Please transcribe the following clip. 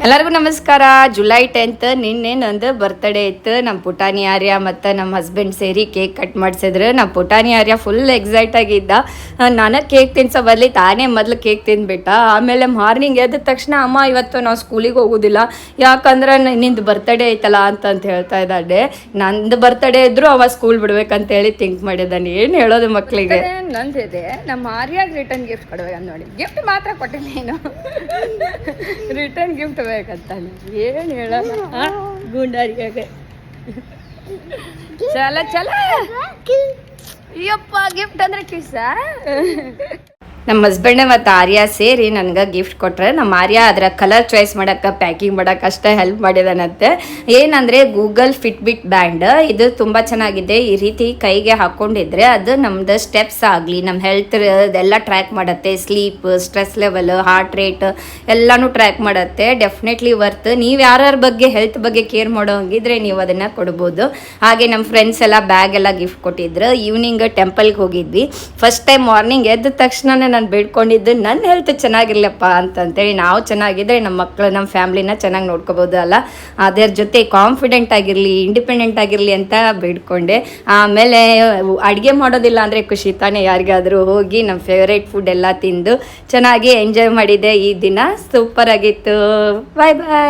ಎಲ್ಲರಿಗೂ ನಮಸ್ಕಾರ. July 10th ನಿನ್ನೆ ನಂದು ಬರ್ತ್ಡೇ ಇತ್ತು. ನಮ್ಮ ಪುಟಾಣಿ ಆರ್ಯ ಮತ್ತು ನಮ್ಮ ಹಸ್ಬೆಂಡ್ ಸೇರಿ ಕೇಕ್ ಕಟ್ ಮಾಡಿಸಿದ್ರು. ನಮ್ಮ ಪುಟಾಣಿ ಆರ್ಯ ಫುಲ್ ಎಕ್ಸೈಟ್ ಆಗಿದ್ದ. ನಾನು ಕೇಕ್ ತಿನ್ಸೋ ಬದಲಿ ತಾನೇ ಮೊದಲು ಕೇಕ್ ತಿಂದ್ಬಿಟ್ಟ. ಆಮೇಲೆ ಮಾರ್ನಿಂಗ್ ಎದ್ದ ತಕ್ಷಣ ಅಮ್ಮ ಇವತ್ತು ನಾವು ಸ್ಕೂಲಿಗೆ ಹೋಗೋದಿಲ್ಲ, ಯಾಕಂದ್ರೆ ನಿಂದು ಬರ್ತ್ಡೇ ಐತಲ್ಲ ಅಂತ ಹೇಳ್ತಾ ಇದ್ದಾಳೆ. ನಂದು ಬರ್ತ್ಡೇ ಇದ್ರು ಅವ ಸ್ಕೂಲ್ ಬಿಡ್ಬೇಕಂತೇಳಿ ಥಿಂಕ್ ಮಾಡಿದ್ದಾನೆ. ಏನು ಹೇಳೋದು ಮಕ್ಕಳಿಗೆ? ನಂದಿದೆ, ನಮ್ಮ ಆರ್ಯಾಗ ರಿಟರ್ನ್ ಗಿಫ್ಟ್ ಕೊಡ್ಬೇಕಂತ ನೋಡಿ. ಗಿಫ್ಟ್ ಮಾತ್ರ ಕೊಟ್ಟಿಲ್ಲ, ಏನು ರಿಟರ್ನ್ ಗಿಫ್ಟ್ ಬೇಕಂತಾನೆ. ಏನು ಹೇಳೋಣ ಗುಂಡಾರಿಗೆ. ಚಲ ಚಲ ಅಯ್ಯಪ್ಪ, ಗಿಫ್ಟ್ ಅಂದ್ರೆ ಕಿಸ. ನಮ್ಮ ಹಸ್ಬೆಂಡ್ ಮತ್ತು ಆರ್ಯ ಸೇರಿ ನನಗೆ ಗಿಫ್ಟ್ ಕೊಟ್ಟರೆ. ನಮ್ಮ ಆರ್ಯ ಅದರ ಕಲರ್ ಚಾಯ್ಸ್ ಮಾಡೋಕ್ಕೆ, ಪ್ಯಾಕಿಂಗ್ ಮಾಡೋಕ್ಕೆ ಅಷ್ಟೇ ಹೆಲ್ಪ್ ಮಾಡಿದಾನಂತೆ. ಏನಂದರೆ ಗೂಗಲ್ ಫಿಟ್ಬಿಟ್ ಬ್ಯಾಂಡ್, ಇದು ತುಂಬ ಚೆನ್ನಾಗಿದೆ. ಈ ರೀತಿ ಕೈಗೆ ಹಾಕ್ಕೊಂಡಿದ್ರೆ ಅದು ನಮ್ಮದು ಸ್ಟೆಪ್ಸ್ ಆಗಲಿ, ನಮ್ಮ ಹೆಲ್ತ್ ಎಲ್ಲ ಟ್ರ್ಯಾಕ್ ಮಾಡುತ್ತೆ. Sleep, stress level, heart rate ಎಲ್ಲನೂ ಟ್ರ್ಯಾಕ್ ಮಾಡುತ್ತೆ. Definitely worth. ನೀವು ಯಾರ್ಯಾರ ಬಗ್ಗೆ ಹೆಲ್ತ್ ಬಗ್ಗೆ ಕೇರ್ ಮಾಡೋ ಹಂಗಿದ್ರೆ ನೀವು ಅದನ್ನು ಕೊಡ್ಬೋದು. ಹಾಗೆ ನಮ್ಮ ಫ್ರೆಂಡ್ಸ್ ಎಲ್ಲ ಬ್ಯಾಗ್ ಎಲ್ಲ ಗಿಫ್ಟ್ ಕೊಟ್ಟಿದ್ರು. ಈವ್ನಿಂಗ್ ಟೆಂಪಲ್ಗೆ ಹೋಗಿದ್ವಿ. ಫಸ್ಟ್ ಟೈಮ್ ಮಾರ್ನಿಂಗ್ ಎದ್ದ ತಕ್ಷಣ ನಾನು ಬೇಡ್ಕೊಂಡಿದ್ದು ನನ್ನ ಹೆಲ್ತ್ ಚೆನ್ನಾಗಿರ್ಲಪ್ಪ ಅಂತಂತೇಳಿ. ನಾವು ಚೆನ್ನಾಗಿದ್ರೆ ನಮ್ಮ ಮಕ್ಕಳು, ನಮ್ಮ ಫ್ಯಾಮ್ಲಿನ ಚೆನ್ನಾಗಿ ನೋಡ್ಕೋಬೋದು ಅಲ್ಲ. ಅದರ ಜೊತೆ ಕಾನ್ಫಿಡೆಂಟ್ ಆಗಿರಲಿ, ಇಂಡಿಪೆಂಡೆಂಟ್ ಆಗಿರಲಿ ಅಂತ ಬೇಡ್ಕೊಂಡೆ. ಆಮೇಲೆ ಅಡುಗೆ ಮಾಡೋದಿಲ್ಲ ಅಂದರೆ ಖುಷಿ ತಾನೇ ಯಾರಿಗಾದರೂ. ಹೋಗಿ ನಮ್ಮ ಫೇವ್ರೇಟ್ ಫುಡ್ ಎಲ್ಲ ತಿಂದು ಚೆನ್ನಾಗಿ ಎಂಜಾಯ್ ಮಾಡಿದೆ. ಈ ದಿನ ಸೂಪರ್ ಆಗಿತ್ತು. ಬಾಯ್ ಬಾಯ್.